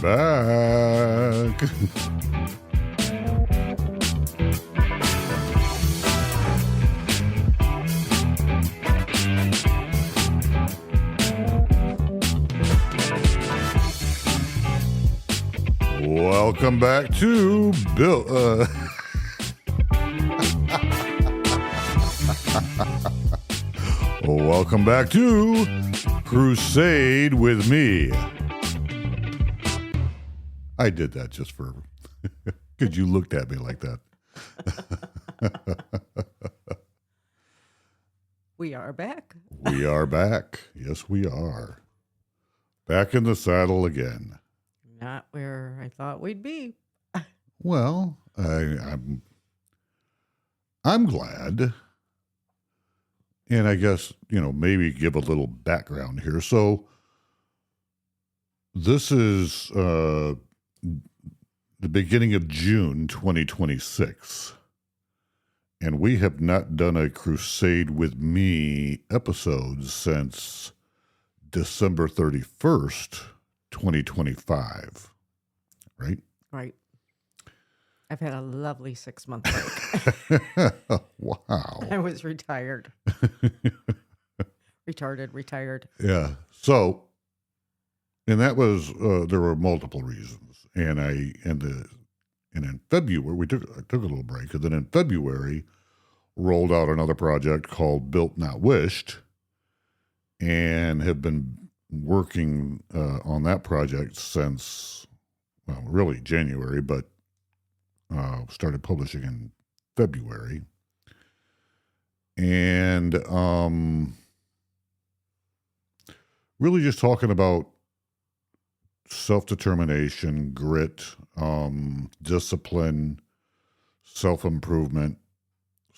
back. Welcome back to Bill. Welcome back to Crusade with me. I did that just for because you looked at me like that. We are back. We are back. Yes, we are. Back in the saddle again. Not where I thought we'd be. Well, I'm glad. And I guess, maybe give a little background here. So this is the beginning of June 2026. And we have not done a Crusade with Me episode since December 31st, 2025. Right? Right. I've had a lovely 6-month break. Wow. I was retired. Retired. Yeah. So, and that was, there were multiple reasons. And in February, I took a little break. And then in February, rolled out another project called Built Not Wished, and have been working on that project since, well, really January, but started publishing in February. And really just talking about self-determination, grit, discipline, self-improvement,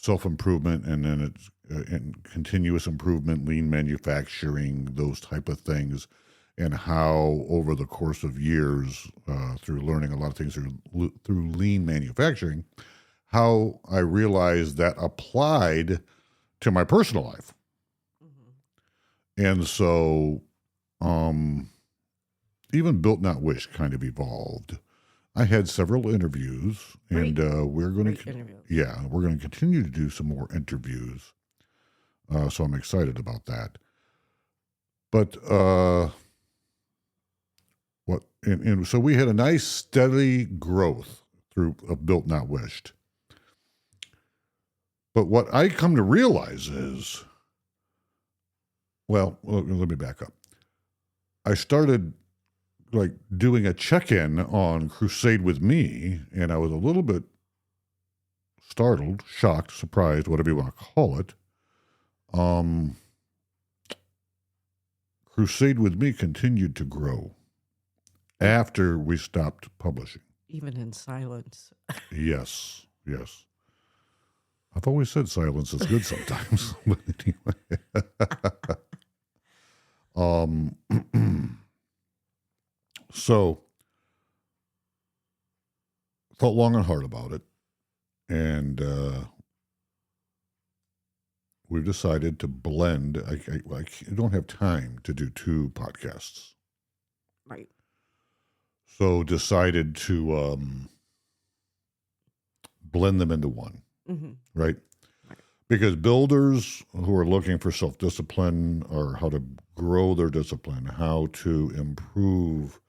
and then it's and continuous improvement, lean manufacturing, those type of things, and how over the course of years, through learning a lot of things through lean manufacturing, how I realized that applied to my personal life. Mm-hmm. And so even Built Not Wish kind of evolved. I had several interviews, and we're going to continue to do some more interviews. So I'm excited about that. But so we had a nice steady growth through Built Not Wished. But what I come to realize is, well, let me back up. I started doing a check-in on Crusade with Me, and I was a little bit startled, shocked, surprised, whatever you want to call it. Crusade with Me continued to grow after we stopped publishing. Even in silence. Yes. I've always said silence is good sometimes. But anyway. So, thought long and hard about it. And we've decided to blend. I don't have time to do 2 podcasts. Right. So decided to blend them into one, right? Because builders who are looking for self-discipline, or how to grow their discipline, how to improve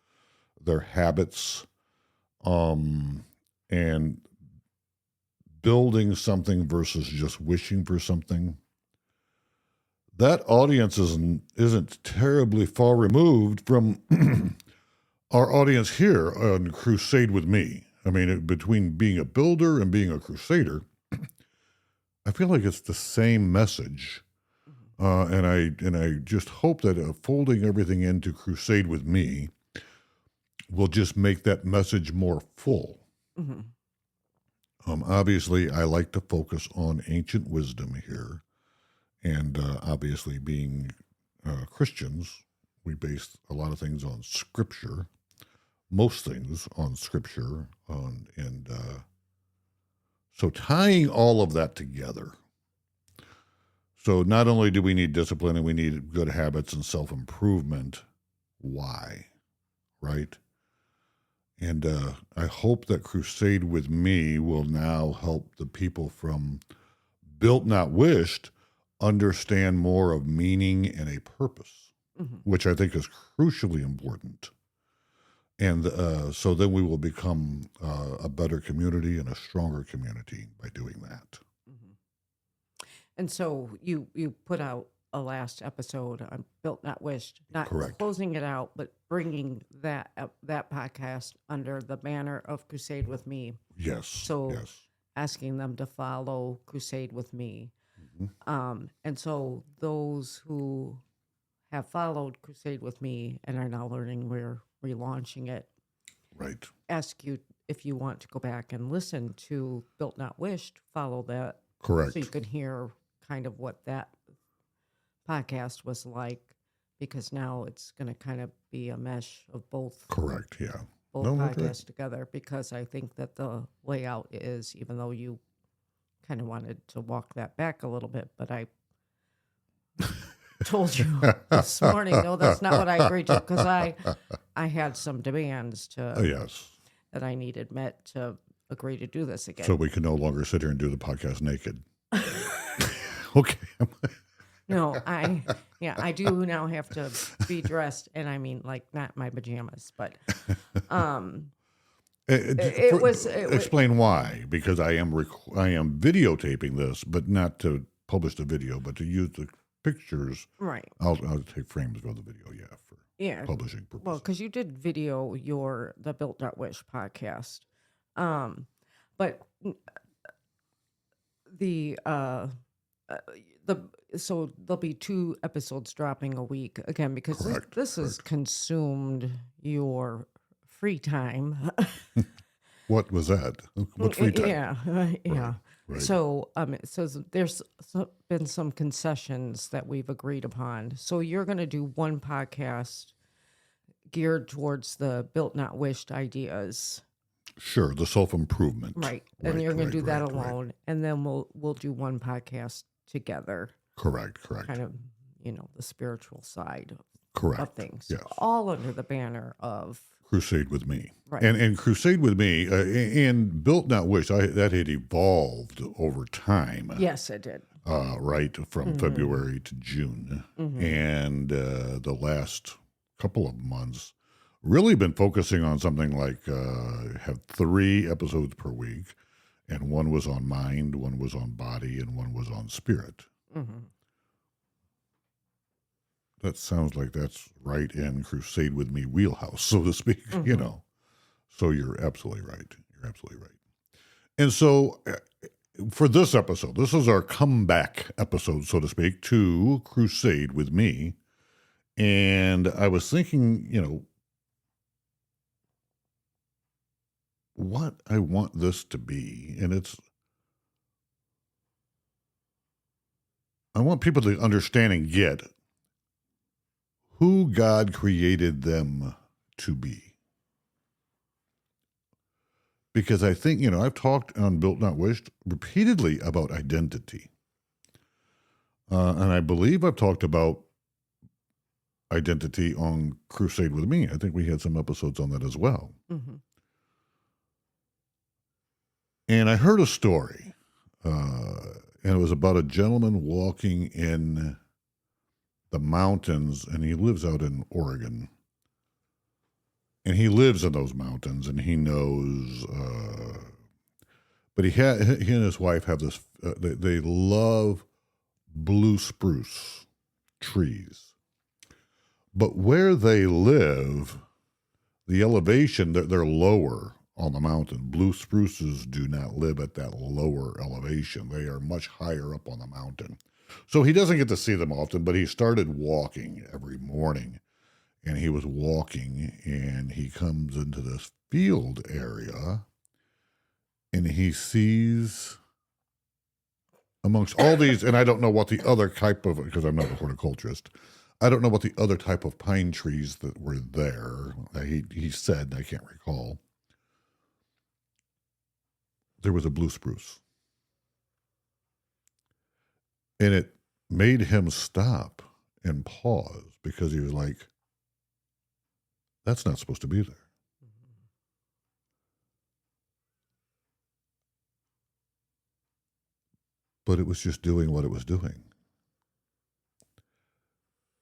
their habits, and building something versus just wishing for something, that audience isn't terribly far removed from our audience here on Crusade with Me. I mean, between being a builder and being a crusader, I feel like it's the same message. And I just hope that folding everything into Crusade with Me will just make that message more full. Mm-hmm. Obviously, I like to focus on ancient wisdom here. And obviously, being Christians, we base a lot of things on Scripture. Most things on Scripture. So tying all of that together. So not only do we need discipline and we need good habits and self-improvement, why? Right? And I hope that Crusade with Me will now help the people from Built Not Wished understand more of meaning and a purpose, which I think is crucially important. And so then we will become a better community and a stronger community by doing that. And so you put out a last episode on Built Not Wished, not Correct. closing it out, but bringing that podcast under the banner of Crusade with Me. Yes. So yes. asking them to follow Crusade with Me. And so those who have followed Crusade with Me and are now learning we're relaunching it, Right. ask you if you want to go back and listen to Built Not Wished, follow that. Correct. So you can hear kind of what that podcast was like, because now it's going to kind of be a mesh of both. Correct. Yeah. Both No, podcasts right. together, because I think that the layout is, even though you kind of wanted to walk that back a little bit, but I told you this morning, no, that's not what I agreed to, because I had some demands Yes. that I needed met to agree to do this again. So we can no longer sit here and do the podcast naked. Okay. No, I do now have to be dressed, and I mean, like, not my pajamas, but explain why, because I am videotaping this, but not to publish the video, but to use the pictures. Right. I'll take frames of the video, for publishing purposes. Well, because you did video the Built Not Wish podcast, but so there'll be 2 episodes dropping a week again, because this has consumed your free time. What was that? What free time? Yeah. Right. So there's been some concessions that we've agreed upon. So you're going to do one podcast geared towards the Built Not Wished ideas. Sure, the self-improvement. Right. And you're going to do that alone. And then we'll do one podcast together. Correct. Kind of, the spiritual side of things. Yes. All under the banner of Crusade with Me. Right. And Crusade with Me and Built Not Wished, that had evolved over time. Yes, it did. Right, from February to June. And the last couple of months, really been focusing on something like have 3 episodes per week, and one was on mind, one was on body, and one was on spirit. That sounds like that's right in Crusade with Me wheelhouse, so to speak, So you're absolutely right. And so for this episode, this is our comeback episode, so to speak, to Crusade with Me. And I was thinking, what I want this to be. And I want people to understand and get who God created them to be. Because I think, I've talked on Built Not Wished repeatedly about identity. And I believe I've talked about identity on Crusade with Me. I think we had some episodes on that as well. And I heard a story, and it was about a gentleman walking in the mountains, and he lives out in Oregon. And he lives in those mountains, and he knows, but he and his wife have this, they love blue spruce trees. But where they live, the elevation, they're lower on the mountain. Blue spruces do not live at that lower elevation. They are much higher up on the mountain. So he doesn't get to see them often, but he started walking every morning. And he was walking, and he comes into this field area, and he sees amongst all these, and I don't know what the other type of, because I'm not a horticulturist, I don't know what the other type of pine trees that were there. He said, I can't recall. There was a blue spruce. And it made him stop and pause, because he was like, that's not supposed to be there. but it was just doing what it was doing.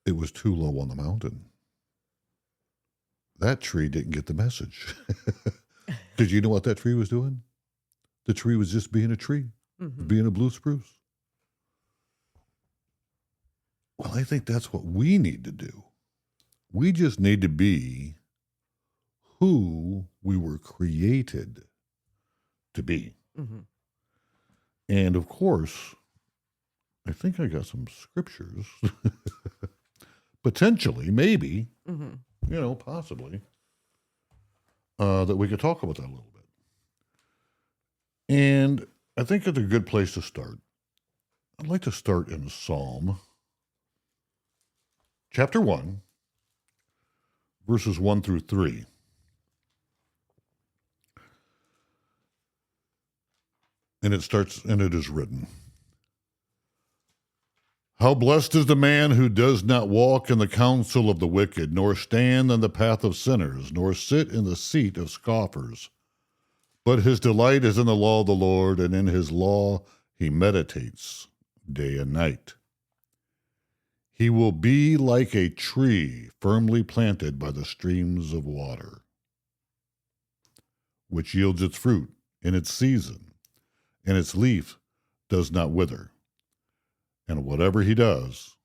It was too low on the mountain. That tree didn't get the message. Because you know what that tree was doing? The tree was just being a tree, being a blue spruce. Well, I think that's what we need to do. We just need to be who we were created to be. And of course, I think I got some scriptures, potentially, maybe, possibly, that we could talk about that a little bit. And I think it's a good place to start. I'd like to start in Psalm chapter 1, verses 1 through 3. And it starts, and it is written, "How blessed is the man who does not walk in the counsel of the wicked, nor stand in the path of sinners, nor sit in the seat of scoffers. But his delight is in the law of the Lord, and in his law he meditates day and night. He will be like a tree firmly planted by the streams of water, which yields its fruit in its season, and its leaf does not wither. And whatever he does,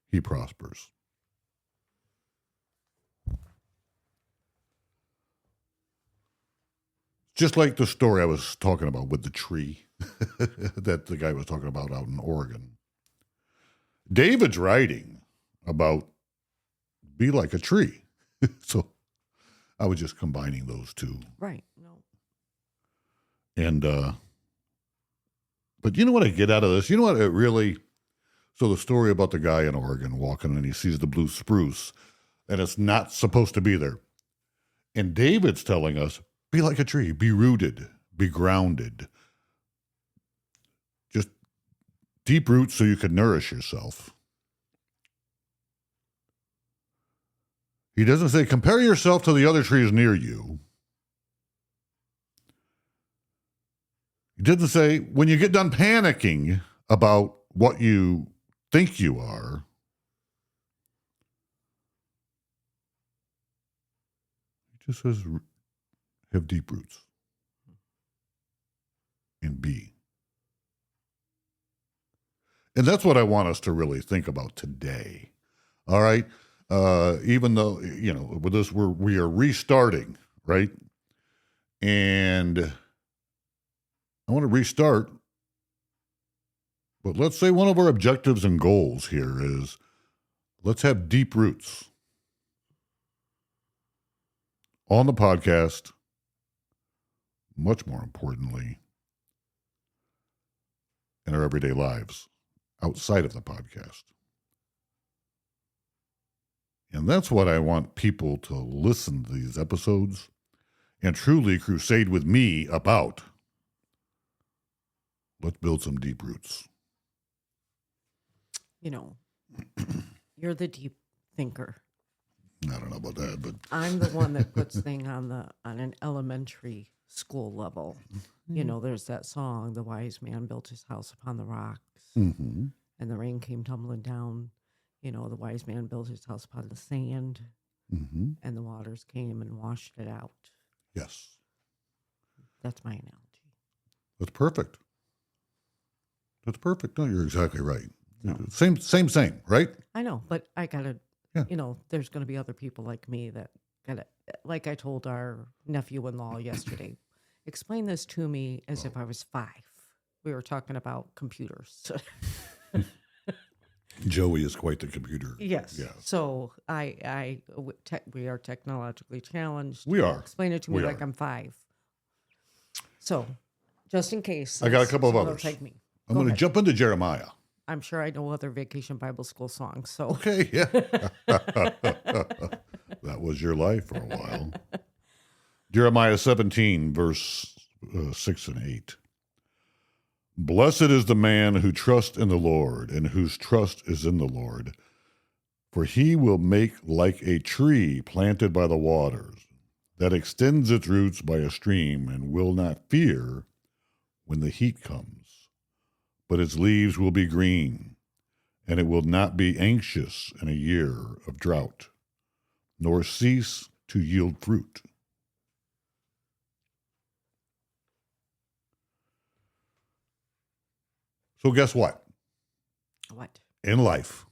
he prospers." Just like the story I was talking about with the tree that the guy was talking about out in Oregon. David's writing about be like a tree. So I was just combining those two. Right. No. And, but you know what I get out of this? You know what it really, so the story about the guy in Oregon walking and he sees the blue spruce and it's not supposed to be there. And David's telling us, be like a tree, be rooted, be grounded. Just deep roots so you can nourish yourself. He doesn't say, compare yourself to the other trees near you. He doesn't say, when you get done panicking about what you think you are, he just says, have deep roots and be. And that's what I want us to really think about today. All right? Even though, with this, we are restarting, right? And I want to restart, but let's say one of our objectives and goals here is let's have deep roots on the podcast. Much more importantly, in our everyday lives outside of the podcast. And that's what I want people to listen to these episodes and truly crusade with me about. Let's build some deep roots. You're the deep thinker. I don't know about that, but I'm the one that puts things on an elementary school level. There's that song, "The wise man built his house upon the rocks, and the rain came tumbling down. The wise man built his house upon the sand, and the waters came and washed it out." Yes. That's my analogy. That's perfect. That's perfect. No, you're exactly right. No. Same, right? I know, but I gotta, there's going to be other people like me that gotta, like I told our nephew-in-law yesterday, explain this to me as if I was 5. We were talking about computers. Joey is quite the computer. Yes. Yeah. So we are technologically challenged. We are. Explain it to me like I'm 5. So, just in case. I got a couple of others. Take me. I'm going to jump into Jeremiah. I'm sure I know other Vacation Bible School songs. So okay, yeah. That was your life for a while. Jeremiah 17, verse 6 and 8. "Blessed is the man who trusts in the Lord, and whose trust is in the Lord. For he will make like a tree planted by the waters, that extends its roots by a stream, and will not fear when the heat comes, but its leaves will be green, and it will not be anxious in a year of drought, nor cease to yield fruit. So guess what? What? In life,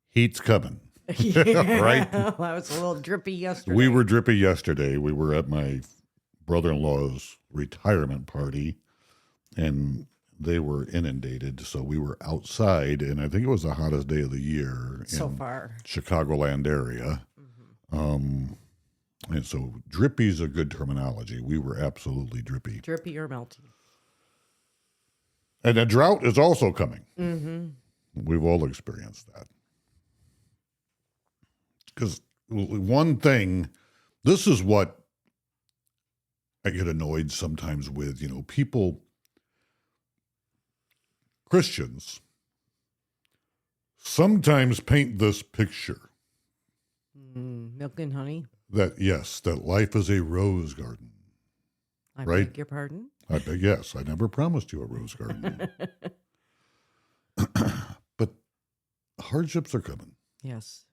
heat's coming. Yeah. Right? I was a little drippy yesterday. We were drippy yesterday. We were at my brother-in-law's retirement party, and they were inundated. So we were outside, and I think it was the hottest day of the year so in far. Chicagoland area. Mm-hmm. And so drippy is a good terminology. We were absolutely drippy. Drippy or melty. And a drought is also coming. Mm-hmm. We've all experienced that. Because one thing, this is what I get annoyed sometimes with, people, Christians, sometimes paint this picture Milk and honey. that, yes, that life is a rose garden. I Right? beg your pardon? Yes, I never promised you a rose garden. But hardships are coming. Yes.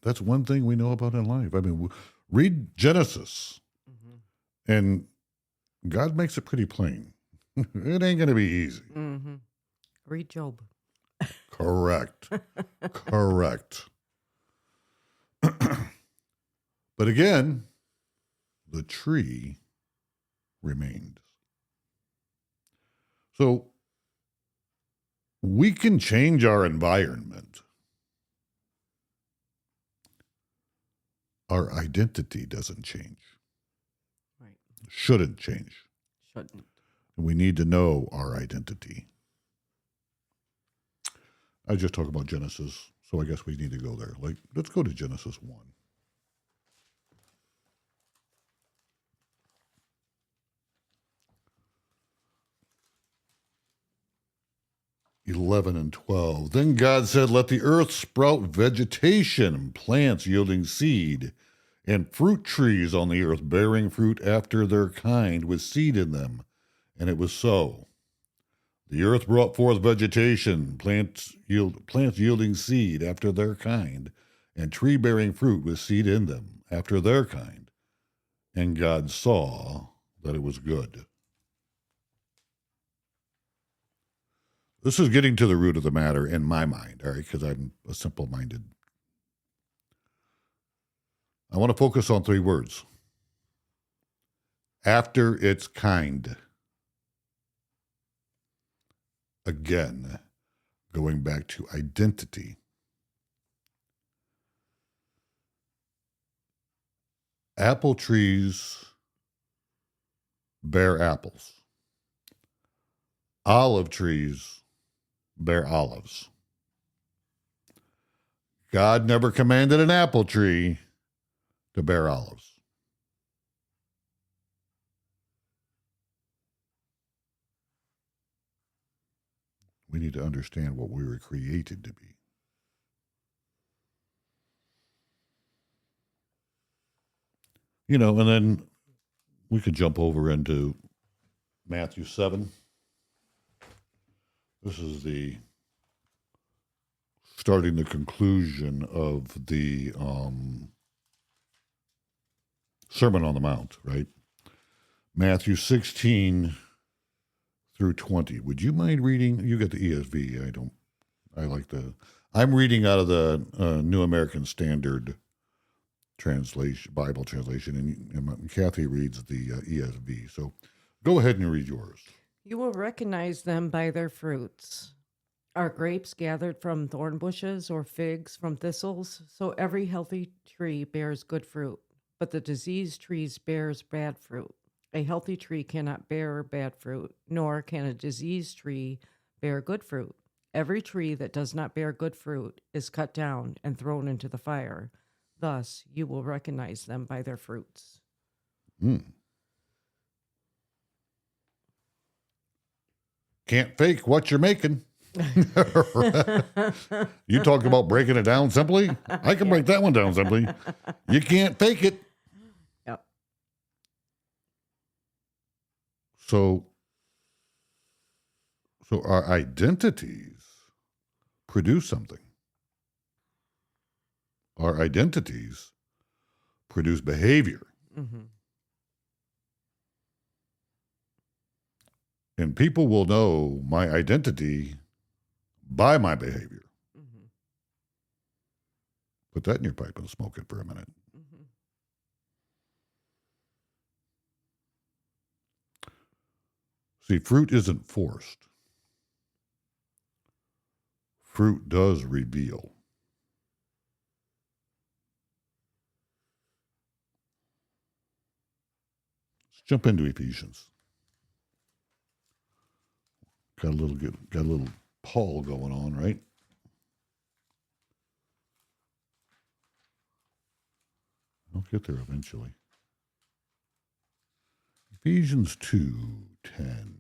That's one thing we know about in life. I mean, read Genesis, and God makes it pretty plain. It ain't going to be easy. Mm-hmm. Read Job. Correct. Correct. But again, the tree remained. So we can change our environment. Our identity doesn't change. Right. Shouldn't change. Shouldn't. We need to know our identity. I just talked about Genesis, so I guess we need to go there. Let's go to Genesis 1. 11 and 12. Then God said, let the earth sprout vegetation, plants yielding seed, and fruit trees on the earth bearing fruit after their kind with seed in them. And it was so. The earth brought forth vegetation, plants yielding seed after their kind, and tree bearing fruit with seed in them after their kind. And God saw that it was good. This is getting to the root of the matter in my mind, all right, because I'm a simple-minded. I want to focus on 3 words. After its kind. Again, going back to identity. Apple trees bear apples. Olive trees bear olives. God never commanded an apple tree to bear olives. We need to understand what we were created to be. And then we could jump over into Matthew 7. This is starting the conclusion of the Sermon on the Mount, right? Matthew 16 through 20. Would you mind reading? You got the ESV. I'm reading out of the New American Standard translation, Bible translation, and Kathy reads the ESV. So go ahead and read yours. You will recognize them by their fruits. Are grapes gathered from thorn bushes or figs from thistles? So every healthy tree bears good fruit, but the diseased trees bears bad fruit. A healthy tree cannot bear bad fruit, nor can a diseased tree bear good fruit. Every tree that does not bear good fruit is cut down and thrown into the fire. Thus, you will recognize them by their fruits. Can't fake what you're making. You talk about breaking it down simply. I can break that one down simply. You can't fake it. Yep. So So our identities produce something. Our identities produce behavior. Mm-hmm. And people will know my identity by my behavior. Mm-hmm. Put that in your pipe and smoke it for a minute. Mm-hmm. See, fruit isn't forced. Fruit does reveal. Let's jump into Ephesians. Got a little Paul going on, right? I'll get there eventually. Ephesians 2:10.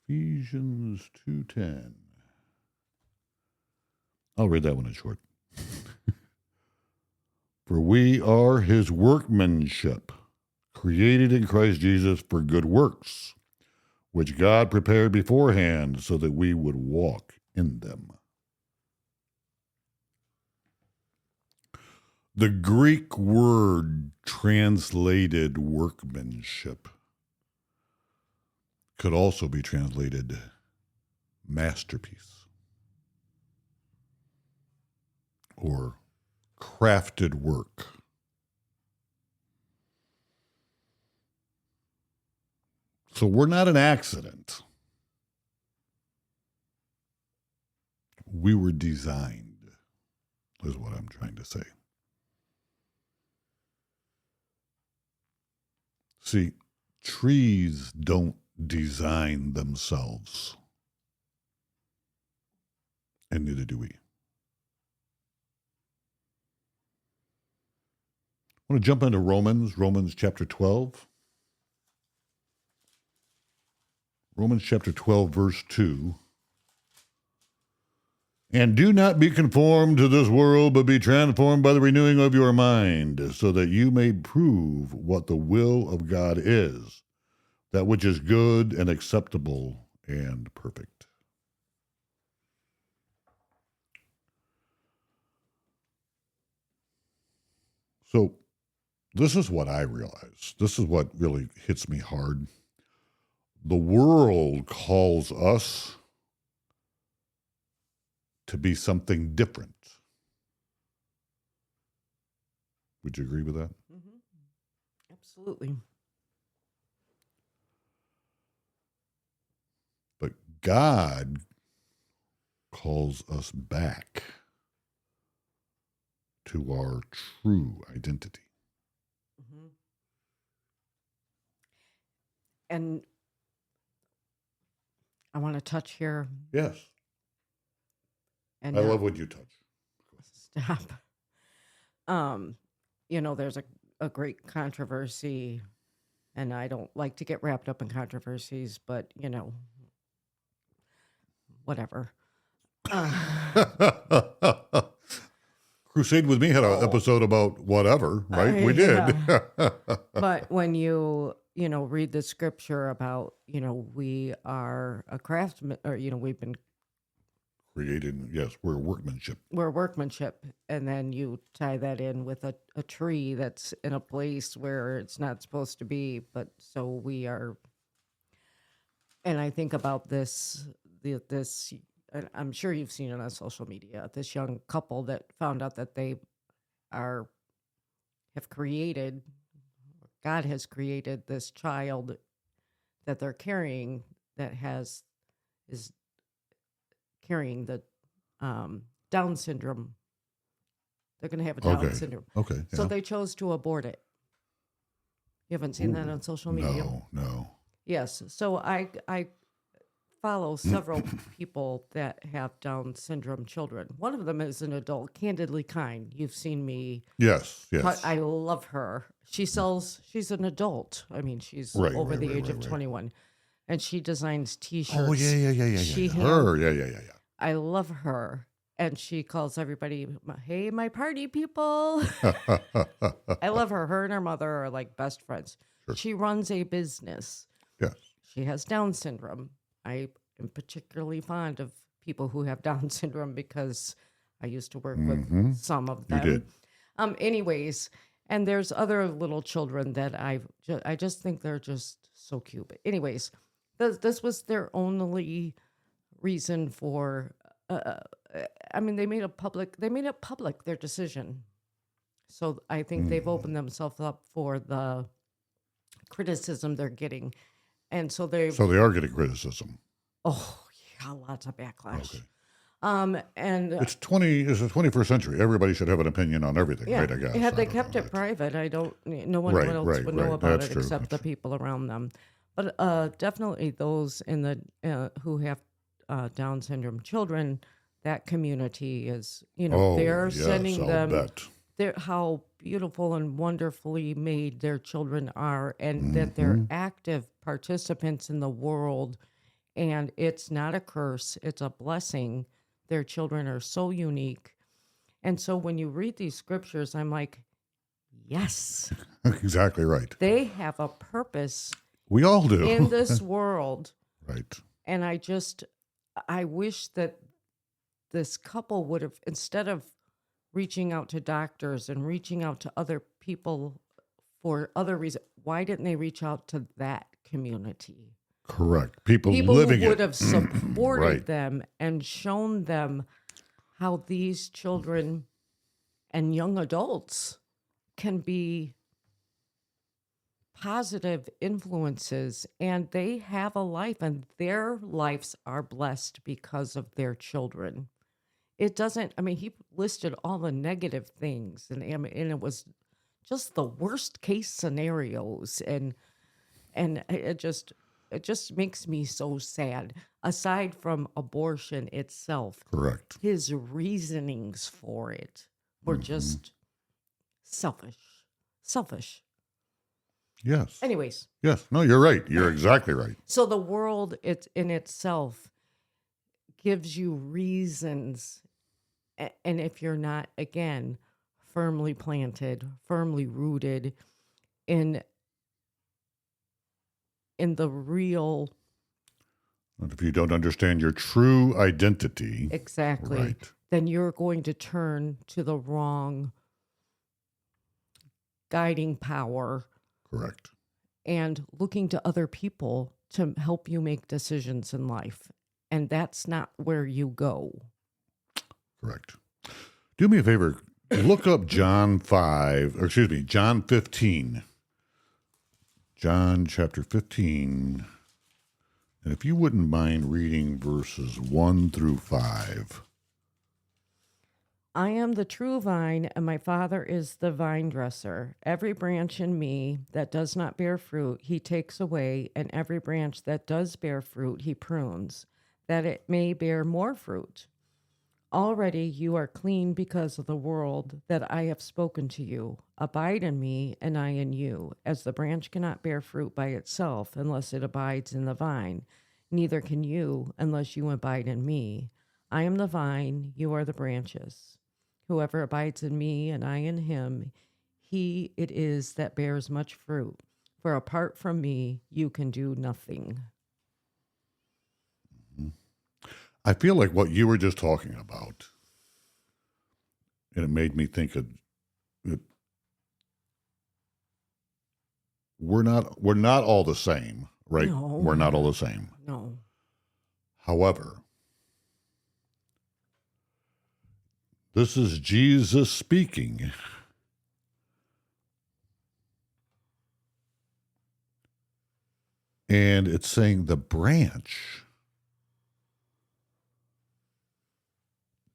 Ephesians 2:10. I'll read that one in short. For we are his workmanship, created in Christ Jesus for good works, which God prepared beforehand so that we would walk in them. The Greek word translated workmanship could also be translated masterpiece or crafted work. So we're not an accident. We were designed, is what I'm trying to say. See, trees don't design themselves, and neither do we. I want to jump into Romans chapter 12. Romans chapter 12, verse 2. And do not be conformed to this world, but be transformed by the renewing of your mind, so that you may prove what the will of God is, that which is good and acceptable and perfect. So this is what I realize. This is what really hits me hard. The world calls us to be something different. Would you agree with that? Mm-hmm. Absolutely. But God calls us back to our true identity. Mm-hmm. And I want to touch here. Yes. And I love when you touch. stop. There's a great controversy, and I don't like to get wrapped up in controversies, but whatever. Crusade with Me had an episode about whatever, right? We did. But when you read the scripture about, we are a craftsman, or, we've been created, yes, we're workmanship. We're workmanship. And then you tie that in with a tree that's in a place where it's not supposed to be. But so we are. And I think about this, and I'm sure you've seen it on social media, this young couple that found out that they have created, God has created this child that they're carrying that is carrying the Down syndrome. They're going to have a Down syndrome. Okay. So they chose to abort it. You haven't seen that on social media? No. Yes. So I follow several people that have Down syndrome children. One of them is an adult, Candidly Kind. You've seen me. Yes. I love her. She's an adult. I mean, she's over the age of 21. And she designs T-shirts. Oh, yeah. I love her. And she calls everybody, hey, my party people. I love her. Her and her mother are like best friends. She runs a business. Yes. She has Down syndrome. I am particularly fond of people who have Down syndrome because I used to work with some of them. You did. Anyways, and there's other little children that I just think they're just so cute. But anyways, this was their only reason for. I mean, they made it public their decision. So I think they've opened themselves up for the criticism they're getting, and so they are getting criticism. oh yeah, lots of backlash. Okay. And It's the 21st century. Everybody should have an opinion on everything, yeah, right? I guess. had I they don't kept know. it private, no one Right, else right, would know right. about That's it true. except the people around them. But definitely those in the who have Down syndrome children, that community is, they're yes, sending I'll them bet. how beautiful and wonderfully made their children are, and that they're active participants in the world. And it's not a curse, it's a blessing. Their children are so unique. And so when you read these scriptures, I'm like, yes, Exactly right. they have a purpose We all do. in this world. Right. And I wish that this couple would have, instead of reaching out to doctors and reaching out to other people for other reasons, why didn't they reach out to that community? Correct. People living living who would it. have supported Right. them and shown them how these children and young adults can be positive influences, and they have a life, and their lives are blessed because of their children. It doesn't, I mean, he listed all the negative things, and it was just the worst case scenarios, and it just makes me so sad. Aside from abortion itself, Correct. his reasonings for it were just selfish. Yes. Anyways, Yes. No, you're right. You're exactly right. so the world in itself gives you reasons, and if you're not, again, firmly planted, firmly rooted in the real, And if you don't understand your true identity, exactly, right. then you're going to turn to the wrong guiding power Correct. and looking to other people to help you make decisions in life. And that's not where you go. Correct. Do me a favor. Look up John 15. John chapter 15. And if you wouldn't mind reading verses 1 through 5. I am the true vine, and my Father is the vine dresser. Every branch in me that does not bear fruit, he takes away, and every branch that does bear fruit, he prunes, that it may bear more fruit. Already you are clean because of the word that I have spoken to you. Abide in me, and I in you. As the branch cannot bear fruit by itself unless it abides in the vine, neither can you unless you abide in me. I am the vine, you are the branches. Whoever abides in me and I in him, he it is that bears much fruit. For apart from me, you can do nothing. I feel like what you were just talking about, and it made me think of it. We're not all the same, right? No. We're not all the same. No. However, this is Jesus speaking. And it's saying the branch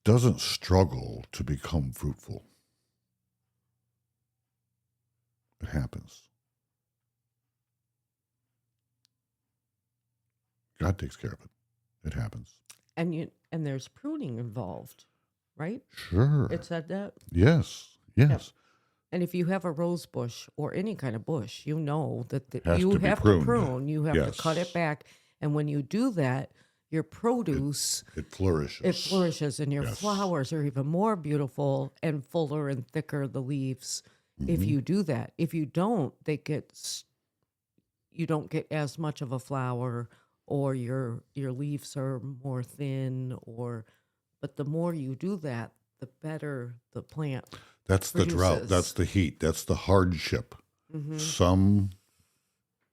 doesn't struggle to become fruitful. It happens. God takes care of it. It happens. And there's pruning involved, right? Sure. It said that. Yes. Yes. Yep. And if you have a rose bush or any kind of bush, you know that Has you to be have to pruned. prune. You have Yes. to cut it back. And when you do that, your produce, It flourishes. it flourishes, and your Yes. flowers are even more beautiful and fuller and thicker, the leaves, if you do that. If you don't, they get you don't get as much of a flower, or your leaves are more thin, but the more you do that, the better the plant That's the drought. That's produces. the heat. That's the hardship. Mm-hmm. Some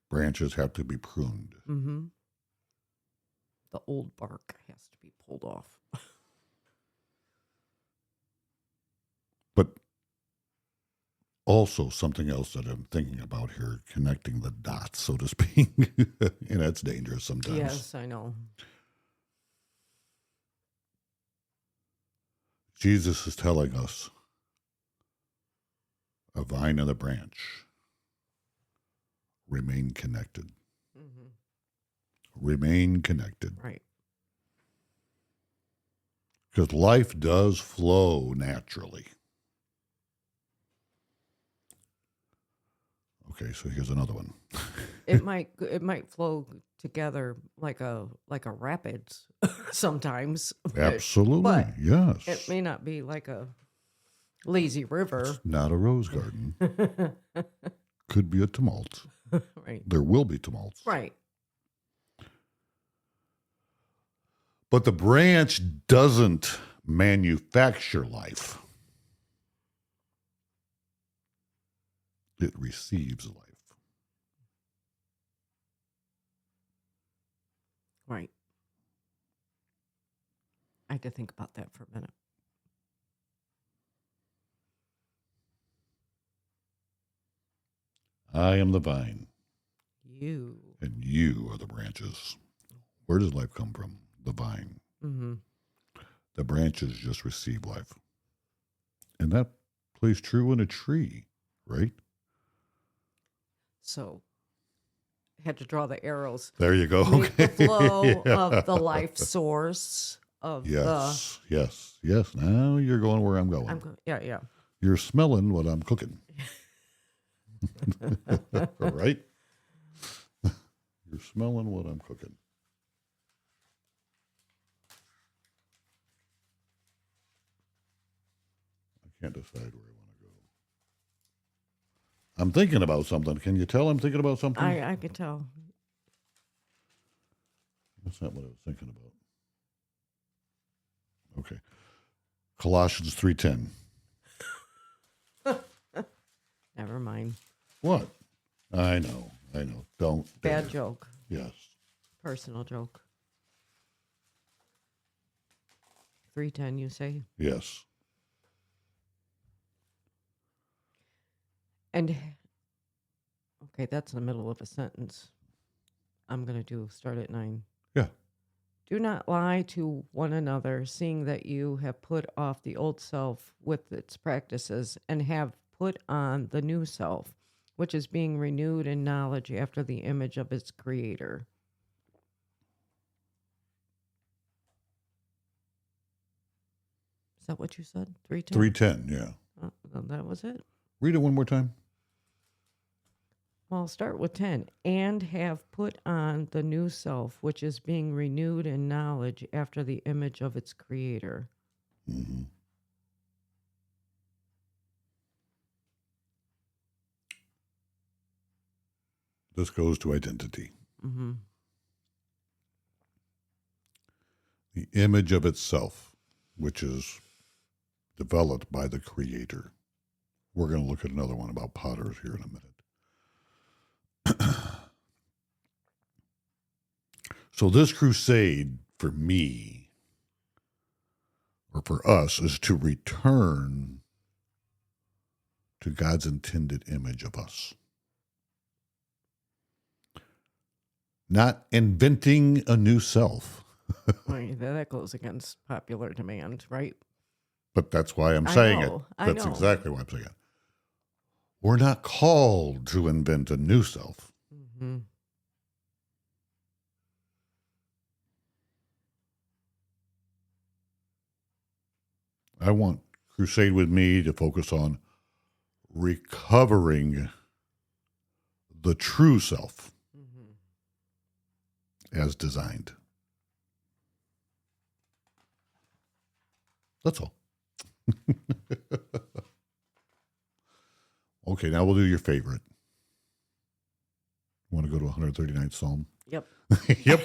branches have to be pruned. Mm-hmm. The old bark has to be pulled off. But also something else that I'm thinking about here, connecting the dots, so to speak. And that's dangerous sometimes. Yes, I know. Jesus is telling us a vine and a branch remain connected. Mm-hmm. Remain connected. Right. Because life does flow naturally. Okay, so here's another one. It might flow together like a rapids sometimes. Absolutely, but yes. it may not be like a lazy river. It's not a rose garden. Could be a tumult. Right. There will be tumults. Right. But the branch doesn't manufacture life. It receives life. Right. I had to think about that for a minute. I am the vine, You. and you are the branches. Where does life come from? The vine. Mm-hmm. The branches just receive life. And that plays true in a tree, right? So had to draw the arrows. There you go. Make Okay. the flow Yeah. of the life source of Yes, yes. Now you're going where I'm going. Yeah. You're smelling what I'm cooking. Right? You're smelling what I'm cooking. I can't decide where I want to go. I'm thinking about something. Can you tell I'm thinking about something? I could tell. That's not what I was thinking about. Okay. Colossians 3:10. Never mind. What? I know. Don't. Bad joke. Yes. Personal joke. 3:10, you say? Yes. And okay, that's in the middle of a sentence. I'm going to start at 9. Yeah. Do not lie to one another, seeing that you have put off the old self with its practices and have put on the new self, which is being renewed in knowledge after the image of its creator. Is that what you said? 3:10? 3:10, yeah. That was it. Read it one more time. Well, I'll start with 10. And have put on the new self, which is being renewed in knowledge after the image of its creator. Mm-hmm. This goes to identity. Mm-hmm. The image of itself, which is developed by the creator. We're going to look at another one about potters here in a minute. So this crusade for me, or for us, is to return to God's intended image of us. Not inventing a new self. Well, that goes against popular demand, right? But that's why I'm I saying know, it. I That's know. exactly why I'm saying it. We're not called to invent a new self. Mm-hmm. I want Crusade with Me to focus on recovering the true self Mm-hmm. as designed. That's all. Okay, now we'll do your favorite. want to go to 139th Psalm? Yep. Yep.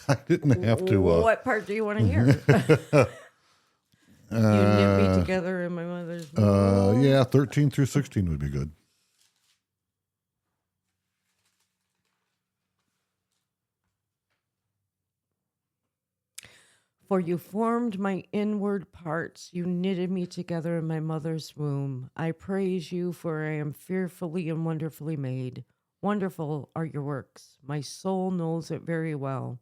I didn't have to. What part do you want to hear? You knit me together in my mother's womb. Yeah, 13 through 16 would be good. For you formed my inward parts. You knitted me together in my mother's womb. I praise you, for I am fearfully and wonderfully made. Wonderful are your works. My soul knows it very well.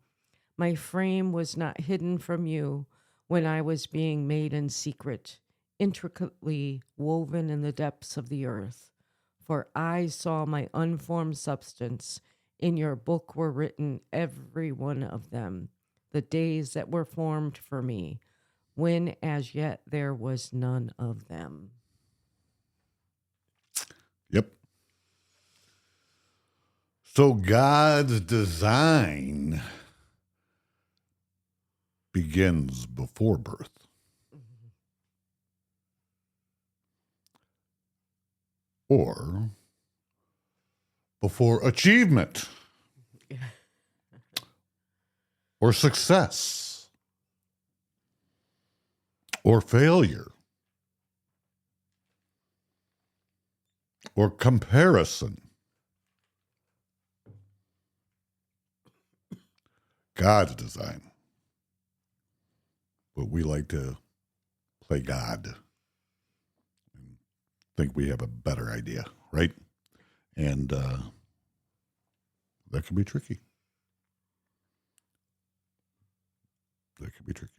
My frame was not hidden from you when I was being made in secret, intricately woven in the depths of the earth. For I saw my unformed substance. In your book were written, every one of them, the days that were formed for me, when as yet there was none of them. Yep. So God's design begins before birth. Or before achievement. Or success. Or failure. Or comparison. God's design. But we like to play God and think we have a better idea, right? And that can be tricky. That can be tricky.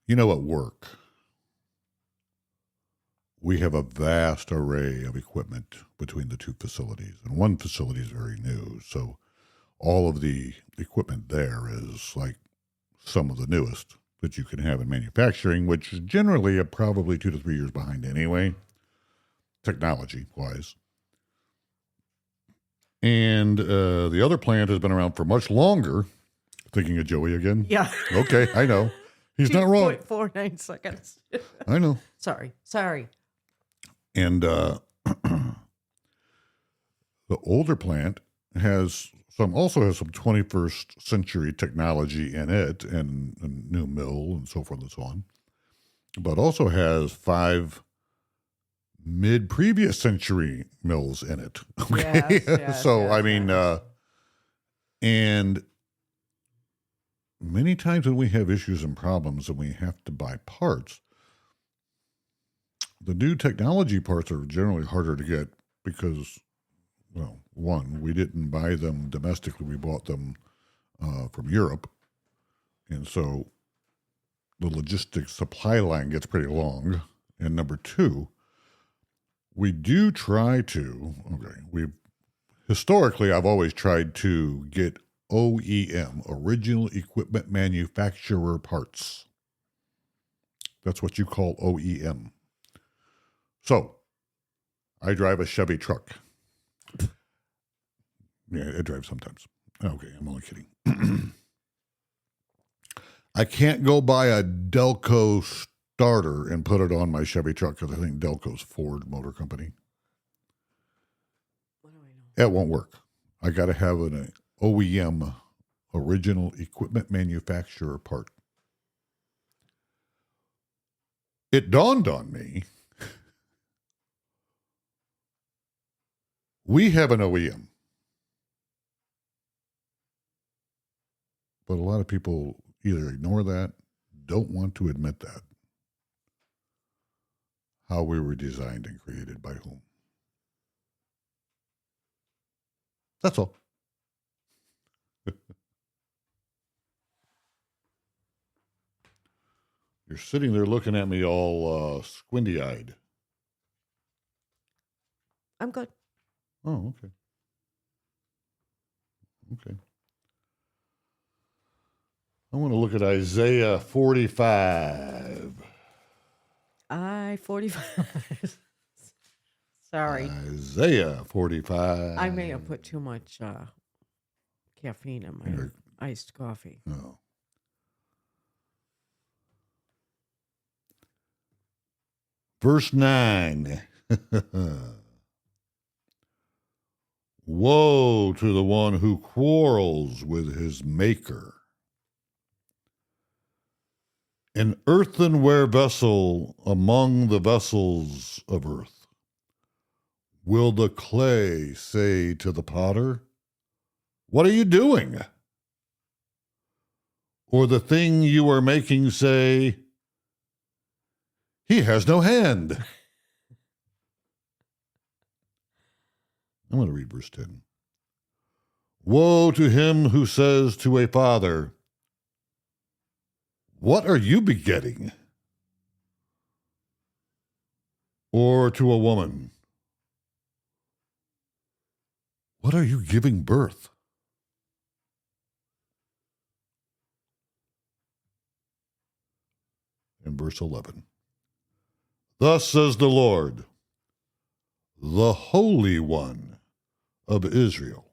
You know, at work, we have a vast array of equipment between the two facilities. And one facility is very new, so all of the equipment there is like some of the newest that you can have in manufacturing, which is generally probably 2 to 3 years behind anyway, technology-wise. And the other plant has been around for much longer. Thinking of Joey again? Yeah. Okay, I know. He's not wrong. 2.49 seconds. I know. Sorry. And the older plant also has some 21st century technology in it, and a new mill and so forth and so on, but also has 5 mid-previous century mills in it. Okay, Yes, so yes, I mean, yes. and many times when we have issues and problems and we have to buy parts, the new technology parts are generally harder to get because, well, one, we didn't buy them domestically. We bought them from Europe. And so the logistics supply line gets pretty long. And number 2, we do try to, historically, I've always tried to get OEM, original equipment manufacturer parts. That's what you call OEM. So, I drive a Chevy truck. Yeah, I drive sometimes. Okay, I'm only kidding. I can't go buy a Delco starter and put it on my Chevy truck because I think Delco's Ford Motor Company. What do I know? It won't work. I got to have an OEM, original equipment manufacturer part. It dawned on me, we have an OEM. But a lot of people either ignore that, don't want to admit that. How we were designed and created by whom. That's all. You're sitting there looking at me all squinty-eyed. I'm good. Oh, okay. Okay. I want to look at Isaiah 45. I-45. Sorry. Isaiah 45. I may have put too much caffeine in my iced coffee. Oh. Verse 9. Woe to the one who quarrels with his maker. An earthenware vessel among the vessels of earth. Will the clay say to the potter, "What are you doing?" Or the thing you are making say, "He has no hand"? I'm going to read verse 10. Woe to him who says to a father, "What are you begetting?" Or to a woman, "What are you giving birth?" In verse 11. Thus says the Lord, the Holy One of Israel,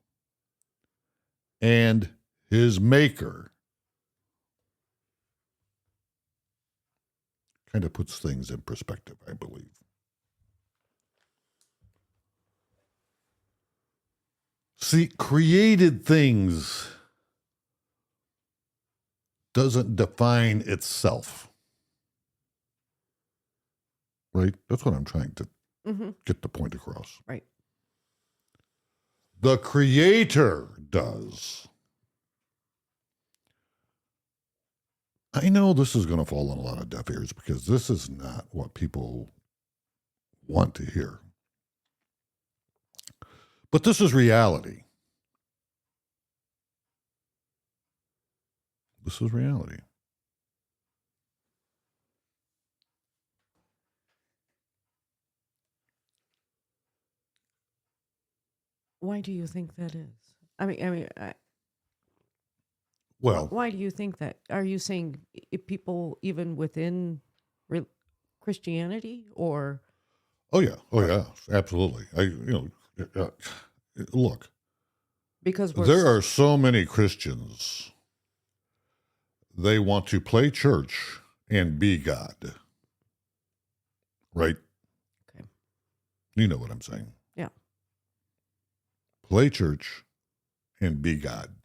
and his Maker. Kind of puts things in perspective, I believe. See, created things doesn't define itself. Right? That's what I'm trying to get the point across. Right. The Creator does. I know this is going to fall on a lot of deaf ears because this is not what people want to hear. But this is reality. This is reality. Why do you think that is? Well, why do you think that? Are you saying people even within Christianity, or? Oh yeah, absolutely. Look, because there are so many Christians. They want to play church and be God. Right? Okay. You know what I'm saying. Yeah. Play church and be God.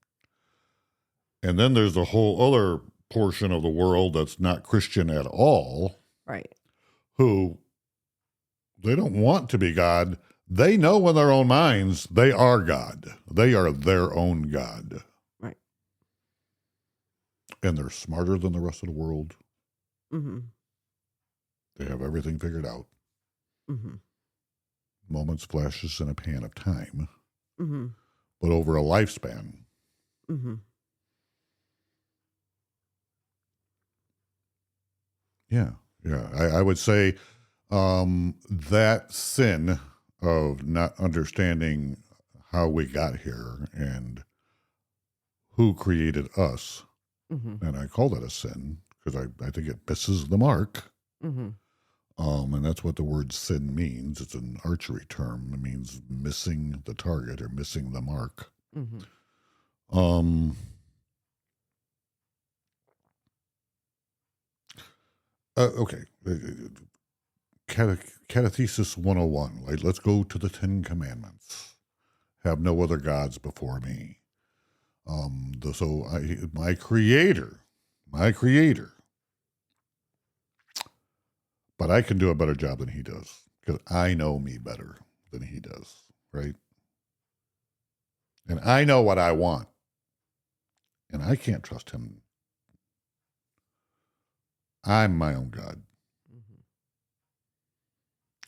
And then there's a whole other portion of the world that's not Christian at all. Right. Who they don't want to be God. They know in their own minds they are God. They are their own God. Right. And they're smarter than the rest of the world. Mm-hmm. They have everything figured out. Mm-hmm. Moments, flashes in a pan of time. Mm-hmm. But over a lifespan. Mm-hmm. Yeah. I would say that sin of not understanding how we got here and who created us, and I call that a sin because I think it misses the mark. And that's what the word sin means. It's an archery term. It means missing the target or missing the mark. Okay. Catechesis 101. Like, let's go to the 10 Commandments. Have no other gods before me. My creator, but I can do a better job than he does because I know me better than he does, right? And I know what I want, and I can't trust him. I'm my own God.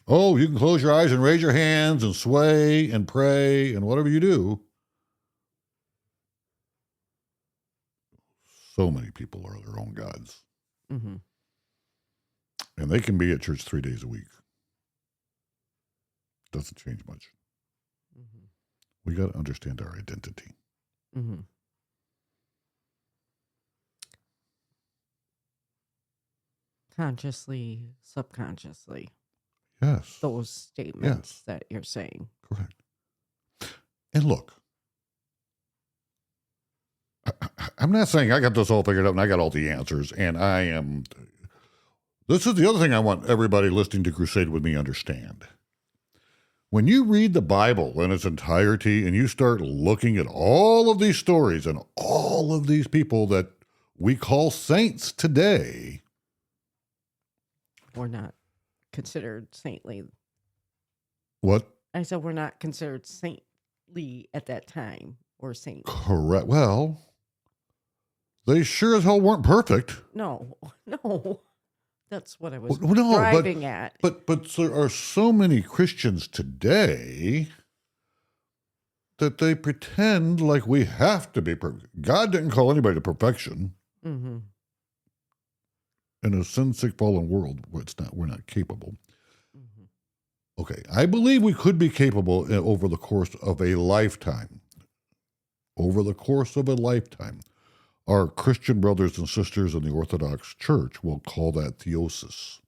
Oh, you can close your eyes and raise your hands and sway and pray and whatever you do. So many people are their own gods. And they can be at church 3 days a week. Doesn't change much. We got to understand our identity. Consciously, subconsciously. Yes. Those statements that you're saying. Correct. And look, I'm not saying I got this all figured out and I got all the answers, and I am. This is the other thing I want everybody listening to Crusade with me understand. When you read the Bible in its entirety and you start looking at all of these stories and all of these people that we call saints today, We're not considered saintly. what? I said we're not considered saintly at that time or saint. Correct. Well, they sure as hell weren't perfect. No. That's what I was No, driving at. But there are so many Christians today that they pretend like we have to be perfect. God didn't call anybody to perfection. Mm-hmm. In a sin-sick, fallen world, we're not capable. Mm-hmm. Okay, I believe we could be capable over the course of a lifetime. Over the course of a lifetime. Our Christian brothers and sisters in the Orthodox Church will call that theosis.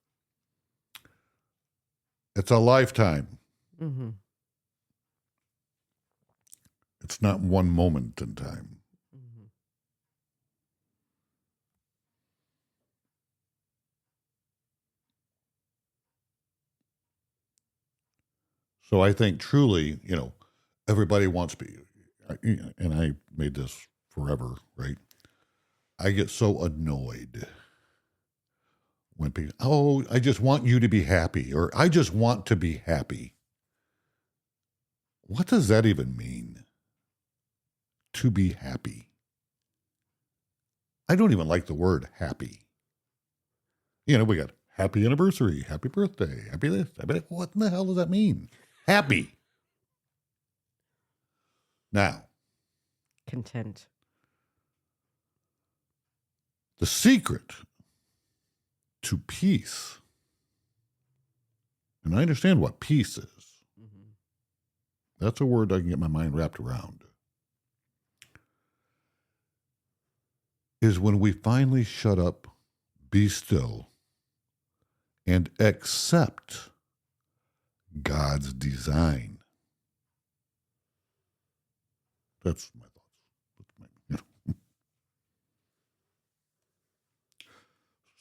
It's a lifetime. Mm-hmm. It's not one moment in time. Mm-hmm. So I think truly, everybody wants to be, and I made this forever, right? I get so annoyed when people, I just want you to be happy, or I just want to be happy. What does that even mean? To be happy. I don't even like the word happy. We got happy anniversary, happy birthday, happy this, happy that. What in the hell does that mean? Happy. Now, Content. the secret to peace, and I understand what peace is. Mm-hmm. That's a word I can get my mind wrapped around. Is when we finally shut up, be still, and accept God's design. That's my thoughts.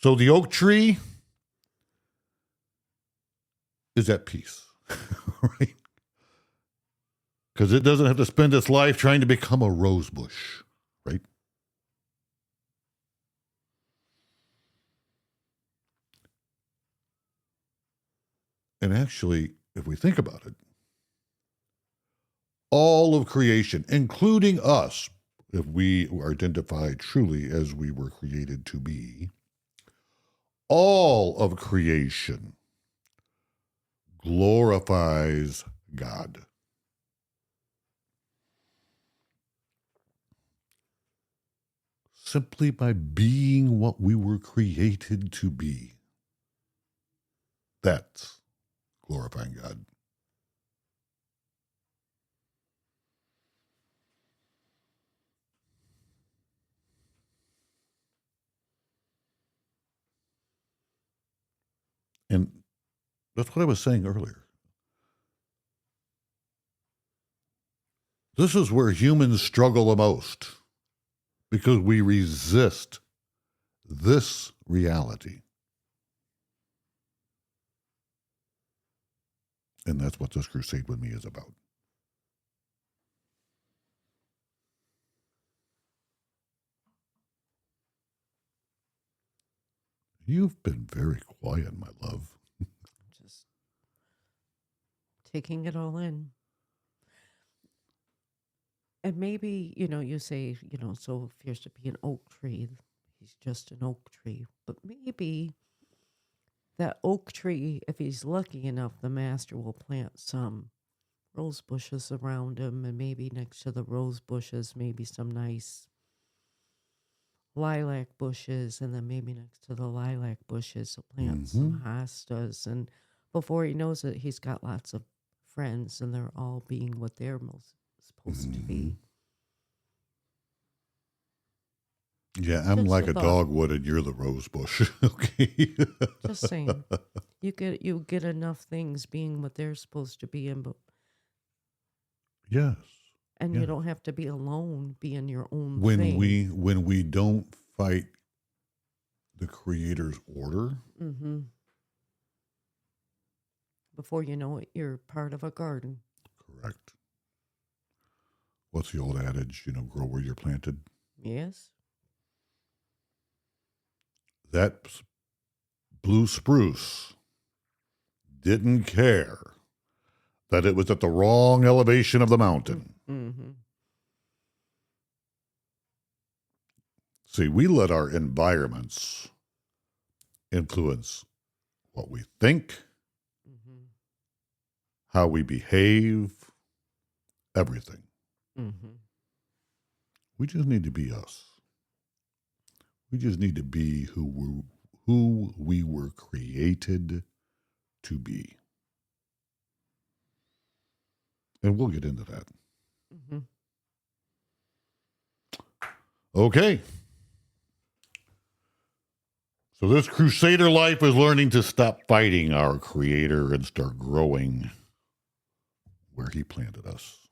So the oak tree is at peace, right? Because it doesn't have to spend its life trying to become a rose bush, right? And actually, if we think about it, all of creation, including us, if we identify truly as we were created to be, all of creation glorifies God. Simply by being what we were created to be. That's glorifying God. And that's what I was saying earlier. This is where humans struggle the most, because we resist this reality. And that's what this crusade with me is about. You've been very quiet, my love. Just taking it all in. And maybe, you say, so fierce to be an oak tree. He's just an oak tree. But maybe that oak tree, if he's lucky enough, the master will plant some rose bushes around him. And maybe next to the rose bushes, maybe some nice lilac bushes. And then maybe next to the lilac bushes, he'll plant some hostas. And before he knows it, he's got lots of friends. And they're all being what they're most supposed to be. Yeah, I'm Just like a a thought. dogwood and you're the rose bush. Okay. Just saying. You get enough things being what they're supposed to be, and Yes. you Yeah. don't have to be alone being your own When thing. we don't fight the Creator's order, Mm-hmm. Before you know it, you're part of a garden. Correct. What's the old adage, grow where you're planted? Yes. That blue spruce didn't care that it was at the wrong elevation of the mountain. Mm-hmm. See, we let our environments influence what we think, Mm-hmm. how we behave, everything. Mm-hmm. We just need to be us. We just need to be who we were created to be. And we'll get into that. Mm-hmm. Okay. So this Crusader life is learning to stop fighting our Creator and start growing where He planted us.